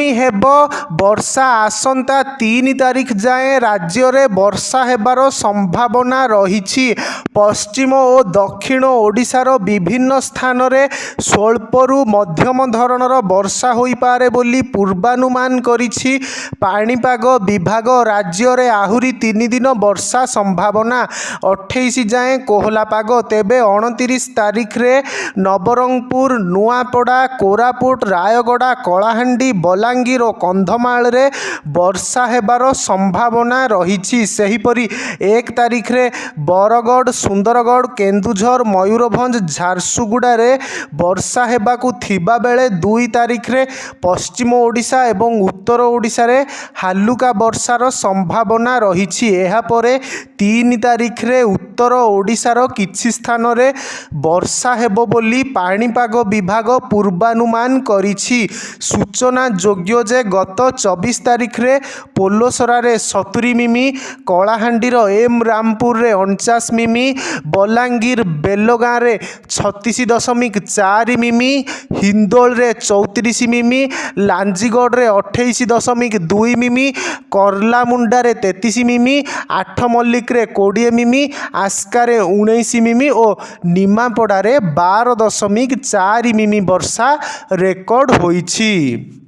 आगामी हेब वर्षा आसंता 3 तारिख जाए राज्य में वर्षा हेबार संभावना रही। पश्चिम और दक्षिण ओडिशार विभिन्न स्थान में स्वल्परू मध्यम धरणर वर्षा होई पारे बोली पूर्वानुमान करिछि पाणीपाग विभाग। राज्य में आहुरी 3 दिन वर्षा संभावना 28 जाए कोहला पाग। तेबे 29 तारिख रे नवरंगपुर नुआपड़ा कोरापुट रायगड़ा कलाहांडी बलांगीर और कंधमाल रे वर्षा हेबार संभावना रही। सेहीपरि 1 तारिख रे बरगढ़ सुंदरगढ़ केन्दुझर मयूरभंज झारसुगुड़ा रे वर्षा हेबाकु थिबा बेले 2 तारिख रे पश्चिम ओडिशा एवं उत्तर ओडिशा रे हालुका वर्षार संभावना रही। एहा परे 3 तारिख रे उत्तर ओडिशार किछि स्थान रे वर्षा हेबो बोली पाणीपाग विभाग पूर्वानुमान करिछि। सूचना योग्य जे गत 24 तारिख रे पोलोसरा रे 70 मिमी, कलाहांडीर एम रामपुर रे 49 मिमी, बलांगीर बेलगाँ रे 36.4 मिमी, हिंदोल रे 34 मिमी, लांजीगढ़ रे 28.2 मिमी, करलामुंडा रे 33 मिमी, आठमल्लिक रे 20 मिमी, आस्का रे 19 मिमी और निमापड़ा रे 12.4 मिमी वर्षा रेकर्ड होईछि।